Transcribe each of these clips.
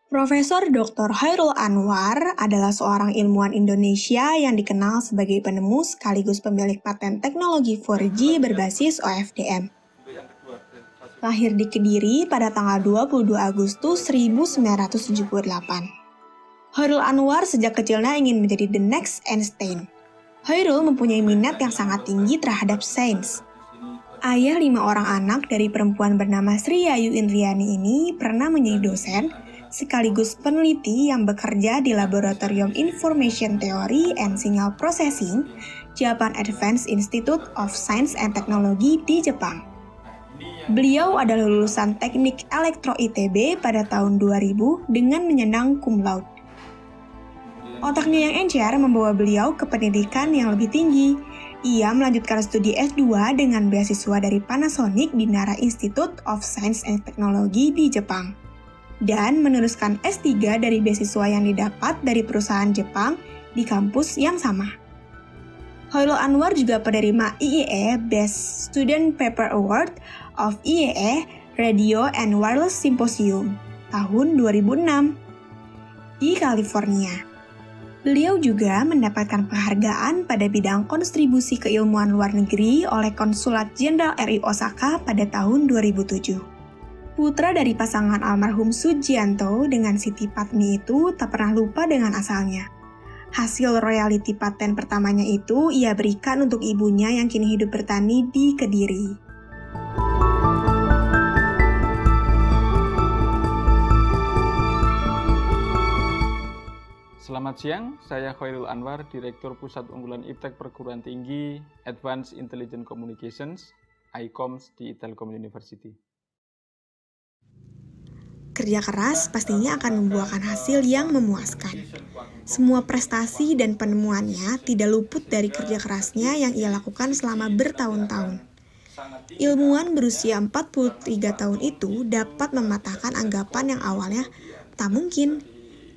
Profesor Dr. Chairul Anwar adalah seorang ilmuwan Indonesia yang dikenal sebagai penemu sekaligus pemilik paten teknologi 4G berbasis OFDM. Lahir di Kediri pada tanggal 22 Agustus 1978. Chairul Anwar sejak kecilnya ingin menjadi the next Einstein. Chairul mempunyai minat yang sangat tinggi terhadap sains. Ayah 5 orang anak dari perempuan bernama Sri Ayu Indriani ini pernah menjadi dosen sekaligus peneliti yang bekerja di Laboratorium Information Theory and Signal Processing, Japan Advanced Institute of Science and Technology di Jepang. Beliau adalah lulusan Teknik Elektro ITB pada tahun 2000 dengan menyandang cum laude. Otaknya yang encer membawa beliau ke pendidikan yang lebih tinggi. Ia melanjutkan studi S2 dengan beasiswa dari Panasonic di Nara Institute of Science and Technology di Jepang, dan meneruskan S3 dari beasiswa yang didapat dari perusahaan Jepang di kampus yang sama. Chairul Anwar juga penerima IEE Best Student Paper Award of IEE Radio and Wireless Symposium tahun 2006 di California. Beliau juga mendapatkan penghargaan pada bidang kontribusi keilmuan luar negeri oleh Konsulat Jenderal RI Osaka pada tahun 2007. Putra dari pasangan almarhum Sujianto dengan Siti Patmi itu tak pernah lupa dengan asalnya. Hasil royalti paten pertamanya itu ia berikan untuk ibunya yang kini hidup bertani di Kediri. Selamat siang, saya Chairul Anwar, Direktur Pusat Unggulan Iptek Perguruan Tinggi Advanced Intelligent Communications, ICOMS di Telkom University. Kerja keras pastinya akan membuahkan hasil yang memuaskan. Semua prestasi dan penemuannya tidak luput dari kerja kerasnya yang ia lakukan selama bertahun-tahun. Ilmuwan berusia 43 tahun itu dapat mematahkan anggapan yang awalnya tak mungkin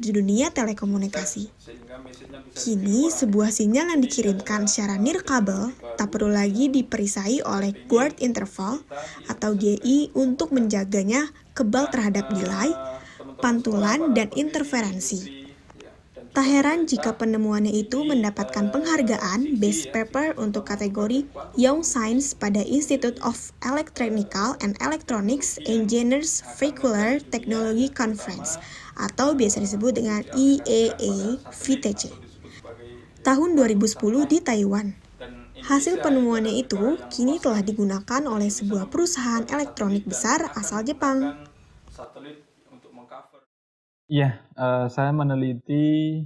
di dunia telekomunikasi. Kini, sebuah sinyal yang dikirimkan secara nirkabel tak perlu lagi diperisai oleh guard interval atau GI untuk menjaganya kebal terhadap delay, pantulan, dan interferensi. Tak heran jika penemuannya itu mendapatkan penghargaan Best Paper untuk kategori Young Science pada Institute of Electrotechnical and Electronics Engineers Vehicular Technology Conference atau biasa disebut dengan IEEE-VTC tahun 2010 di Taiwan. Hasil penemuannya itu kini telah digunakan oleh sebuah perusahaan elektronik besar asal Jepang. Iya, saya meneliti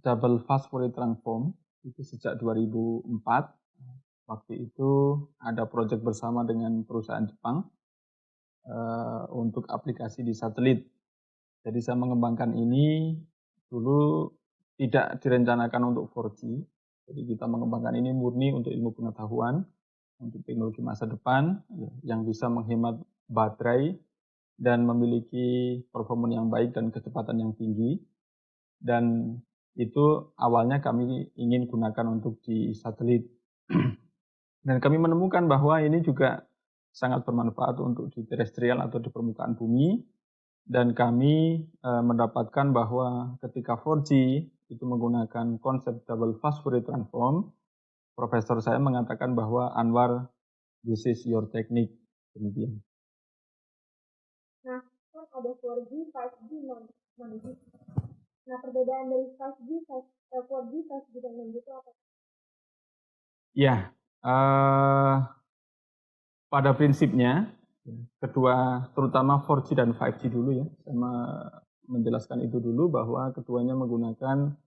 double fast Fourier transform itu sejak 2004. Waktu itu ada proyek bersama dengan perusahaan Jepang untuk aplikasi di satelit. Jadi saya mengembangkan ini dulu tidak direncanakan untuk 4G. Jadi kita mengembangkan ini murni untuk ilmu pengetahuan, untuk teknologi masa depan yang bisa menghemat baterai dan memiliki performa yang baik dan kecepatan yang tinggi. Dan itu awalnya kami ingin gunakan untuk di satelit. Dan kami menemukan bahwa ini juga sangat bermanfaat untuk di terestrial atau di permukaan bumi. Dan kami mendapatkan bahwa ketika 4G itu menggunakan konsep double fast Fourier transform, profesor saya mengatakan bahwa Anwar, this is your technique. Demikian. Nah, kan ada 4G, 5G, non-G. Nah, perbedaan dari 4G, 5G dan non-G itu apa? Ya, pada prinsipnya kedua, terutama 4G dan 5G dulu ya, saya menjelaskan itu dulu bahwa keduanya menggunakan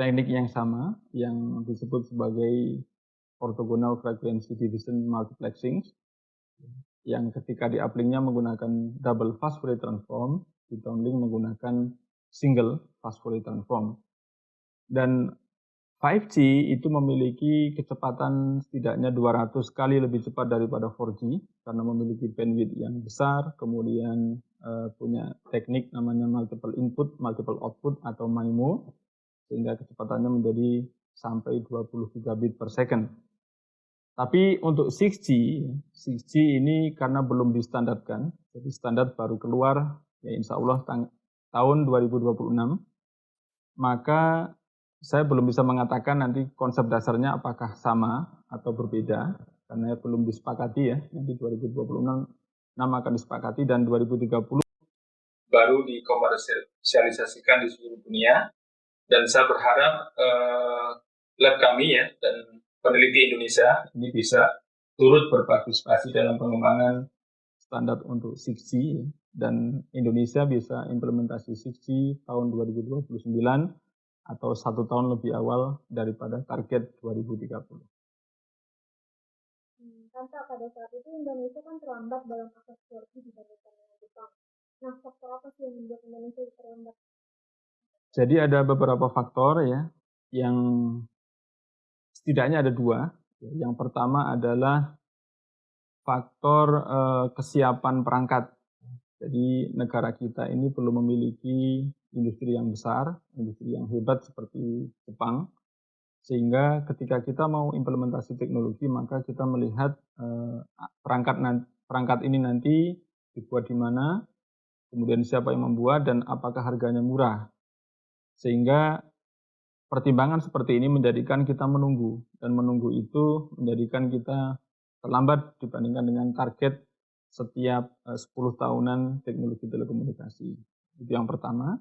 teknik yang sama yang disebut sebagai orthogonal frequency division multiplexing, yang ketika di uplink-nya menggunakan double fast Fourier transform, di downlink menggunakan single fast Fourier transform. Dan 5G itu memiliki kecepatan setidaknya 200 kali lebih cepat daripada 4G karena memiliki bandwidth yang besar, kemudian punya teknik namanya multiple input, multiple output atau MIMO, sehingga kecepatannya menjadi sampai 20 gigabit per second. Tapi untuk 6G ini karena belum distandarkan, jadi standar baru keluar ya insya Allah tahun 2026, maka saya belum bisa mengatakan nanti konsep dasarnya apakah sama atau berbeda, karena belum disepakati ya, nanti 2026 akan disepakati dan 2030 baru dikomersialisasikan di seluruh dunia. Dan saya berharap lab kami ya dan peneliti Indonesia ini bisa turut berpartisipasi dalam pengembangan standar untuk 6G dan Indonesia bisa implementasi 6G tahun 2029 atau 1 tahun lebih awal daripada target 2030. Kan Pak, pada saat itu Indonesia kan terlambat dalam akses 4G dibandingkan dengan Jepang. Nah, faktor apa sih yang membuat Indonesia terlambat? Jadi ada beberapa faktor ya, yang setidaknya ada 2. Yang pertama adalah faktor kesiapan perangkat. Jadi negara kita ini belum memiliki industri yang besar, industri yang hebat seperti Jepang, sehingga ketika kita mau implementasi teknologi maka kita melihat perangkat ini nanti dibuat di mana, kemudian siapa yang membuat dan apakah harganya murah. Sehingga pertimbangan seperti ini menjadikan kita menunggu, dan menunggu itu menjadikan kita terlambat dibandingkan dengan target setiap 10 tahunan teknologi telekomunikasi. Itu yang pertama.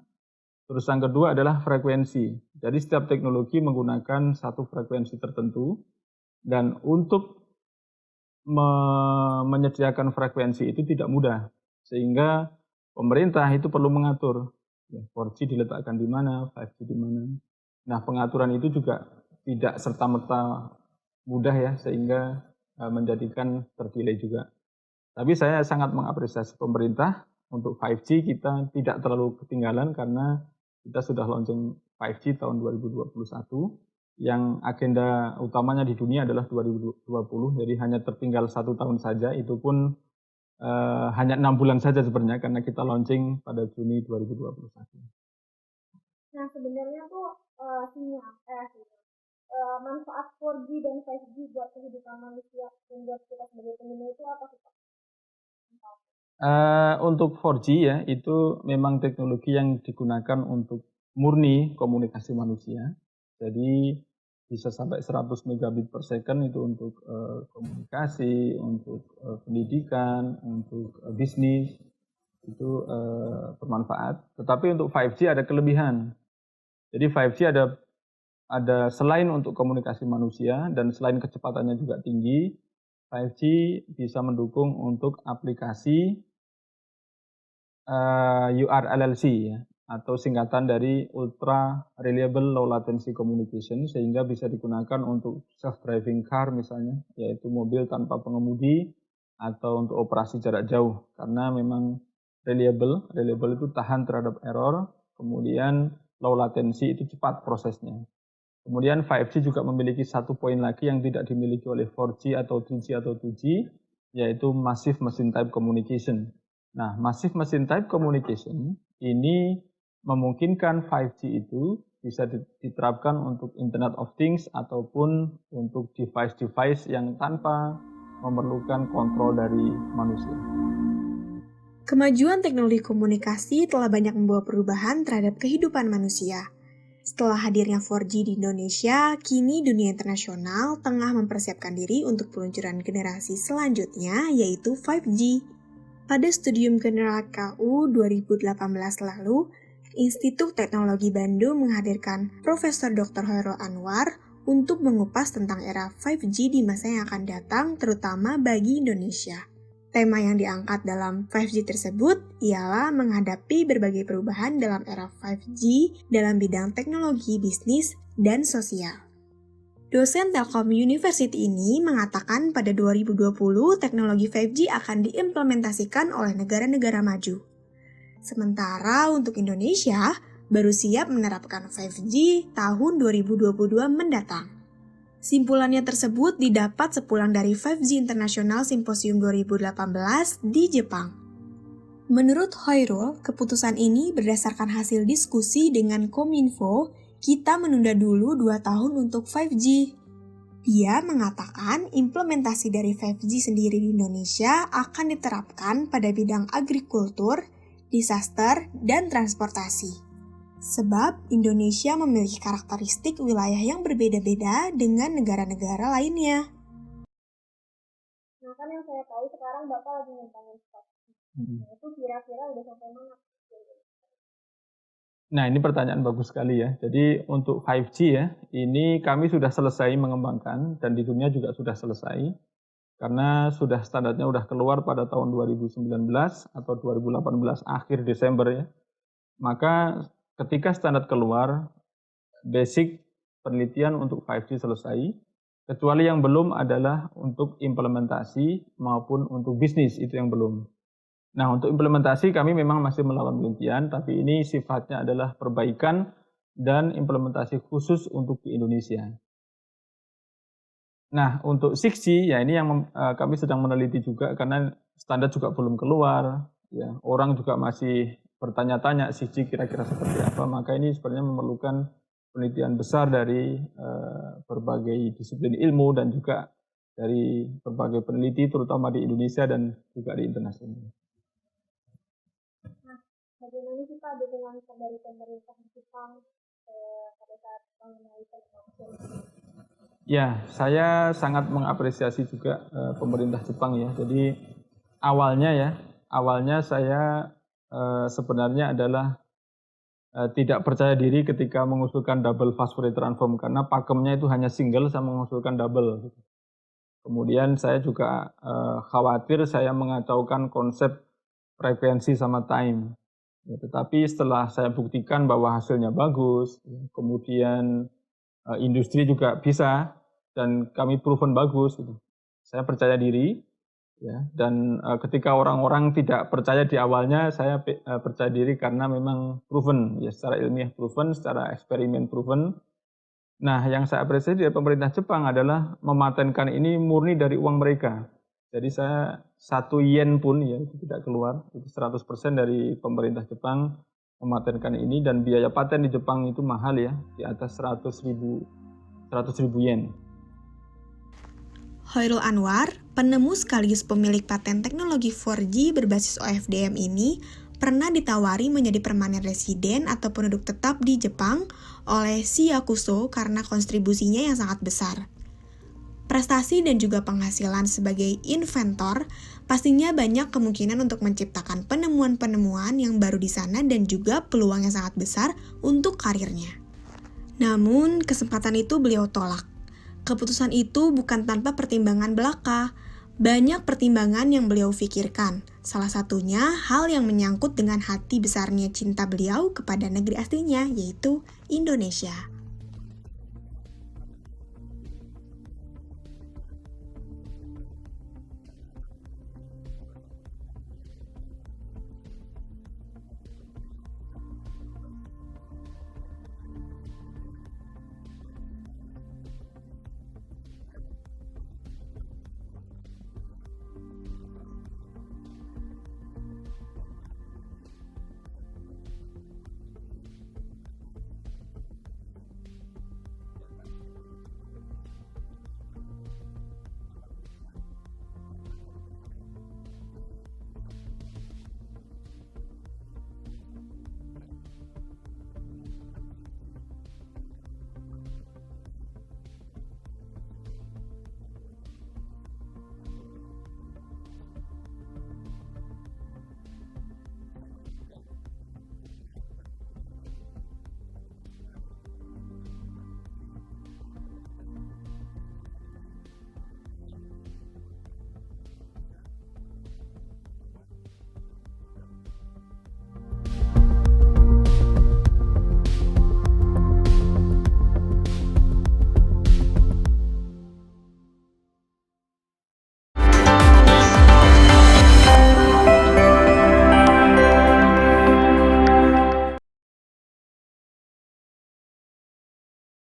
Terus yang kedua adalah frekuensi. Jadi setiap teknologi menggunakan satu frekuensi tertentu, dan untuk menyediakan frekuensi itu tidak mudah. Sehingga pemerintah itu perlu mengatur 4G diletakkan di mana, 5G di mana. Nah, pengaturan itu juga tidak serta-merta mudah ya, sehingga menjadikan terdelay juga. Tapi saya sangat mengapresiasi pemerintah untuk 5G kita tidak terlalu ketinggalan karena kita sudah launching 5G tahun 2021 yang agenda utamanya di dunia adalah 2020, jadi hanya tertinggal 1 tahun saja, itu pun hanya 6 bulan saja sebenarnya karena kita launching pada Juni 2021. Nah, sebenarnya tuh manfaat 4G dan 5G buat kehidupan manusia dan buat kita sebagai pengguna itu apa sih Pak? Untuk 4G ya, itu memang teknologi yang digunakan untuk murni komunikasi manusia. Jadi bisa sampai 100 megabit per second itu untuk komunikasi, untuk pendidikan, untuk bisnis, itu bermanfaat. Tetapi untuk 5G ada kelebihan. Jadi 5G ada selain untuk komunikasi manusia dan selain kecepatannya juga tinggi, 5G bisa mendukung untuk aplikasi URLLC ya, atau singkatan dari Ultra Reliable Low Latency Communication, sehingga bisa digunakan untuk self-driving car misalnya, yaitu mobil tanpa pengemudi, atau untuk operasi jarak jauh, karena memang reliable itu tahan terhadap error, kemudian low latency itu cepat prosesnya. Kemudian 5G juga memiliki satu poin lagi yang tidak dimiliki oleh 4G atau 3G atau 2G, yaitu Massive Machine Type Communication. Nah, Massive Machine Type Communication ini memungkinkan 5G itu bisa diterapkan untuk Internet of Things ataupun untuk device-device yang tanpa memerlukan kontrol dari manusia. Kemajuan teknologi komunikasi telah banyak membawa perubahan terhadap kehidupan manusia. Setelah hadirnya 4G di Indonesia, kini dunia internasional tengah mempersiapkan diri untuk peluncuran generasi selanjutnya, yaitu 5G. Pada Studium General KU 2018 lalu, Institut Teknologi Bandung menghadirkan Profesor Dr. Chairul Anwar untuk mengupas tentang era 5G di masa yang akan datang, terutama bagi Indonesia. Tema yang diangkat dalam 5G tersebut ialah menghadapi berbagai perubahan dalam era 5G dalam bidang teknologi, bisnis, dan sosial. Dosen Telkom University ini mengatakan pada 2020 teknologi 5G akan diimplementasikan oleh negara-negara maju. Sementara untuk Indonesia baru siap menerapkan 5G tahun 2022 mendatang. Simpulannya tersebut didapat sepulang dari 5G International Symposium 2018 di Jepang. Menurut Chairul, keputusan ini berdasarkan hasil diskusi dengan Kominfo, kita menunda dulu 2 tahun untuk 5G. Dia mengatakan implementasi dari 5G sendiri di Indonesia akan diterapkan pada bidang agrikultur, disaster, dan transportasi. Sebab Indonesia memiliki karakteristik wilayah yang berbeda-beda dengan negara-negara lainnya. Nah, kan yang saya tahu sekarang Bapak lagi ngembangin 5G. Nah, itu kira-kira udah sampai mana? Nah, ini pertanyaan bagus sekali ya. Jadi untuk 5G ya, ini kami sudah selesai mengembangkan dan di dunia juga sudah selesai. Karena sudah standarnya sudah keluar pada tahun 2019 atau 2018 akhir Desember ya. Maka ketika standar keluar, basic penelitian untuk 5G selesai. Kecuali yang belum adalah untuk implementasi maupun untuk bisnis, itu yang belum. Nah, untuk implementasi kami memang masih melakukan penelitian, tapi ini sifatnya adalah perbaikan dan implementasi khusus untuk di Indonesia. Nah, untuk 6G, ya ini yang kami sedang meneliti juga karena standar juga belum keluar. Ya, orang juga masih bertanya-tanya 6G kira-kira seperti apa. Maka ini sebenarnya memerlukan penelitian besar dari berbagai disiplin ilmu dan juga dari berbagai peneliti, terutama di Indonesia dan juga di internasional. Nah, bagaimana sih Pak dukungan dari pemerintah Jepang pada saat mengenai teknologi? Ya, saya sangat mengapresiasi juga pemerintah Jepang ya. Jadi awalnya saya sebenarnya adalah tidak percaya diri ketika mengusulkan double fast Fourier transform karena pakemnya itu hanya single, saya mengusulkan double. Kemudian saya juga khawatir saya mengacaukan konsep frekuensi sama time. Ya, tetapi setelah saya buktikan bahwa hasilnya bagus, kemudian industri juga bisa dan kami proven bagus gitu. Saya percaya diri ya, dan ketika orang-orang tidak percaya di awalnya saya percaya diri karena memang proven ya, secara ilmiah proven, secara eksperimen proven. Nah, yang saya apresiasi dari pemerintah Jepang adalah mematenkan ini murni dari uang mereka. Jadi saya 1 yen pun ya itu tidak keluar, itu 100% dari pemerintah Jepang mematenkan ini dan biaya paten di Jepang itu mahal ya, di atas 100.000 yen. Hoirul Anwar, penemu sekaligus pemilik paten teknologi 4G berbasis OFDM ini pernah ditawari menjadi permanen residen atau penduduk tetap di Jepang oleh Yakuso karena kontribusinya yang sangat besar. Prestasi dan juga penghasilan sebagai inventor pastinya banyak kemungkinan untuk menciptakan penemuan-penemuan yang baru di sana dan juga peluang yang sangat besar untuk karirnya. Namun, kesempatan itu beliau tolak. Keputusan itu bukan tanpa pertimbangan belaka. Banyak pertimbangan yang beliau pikirkan. Salah satunya hal yang menyangkut dengan hati besarnya cinta beliau kepada negeri aslinya, yaitu Indonesia.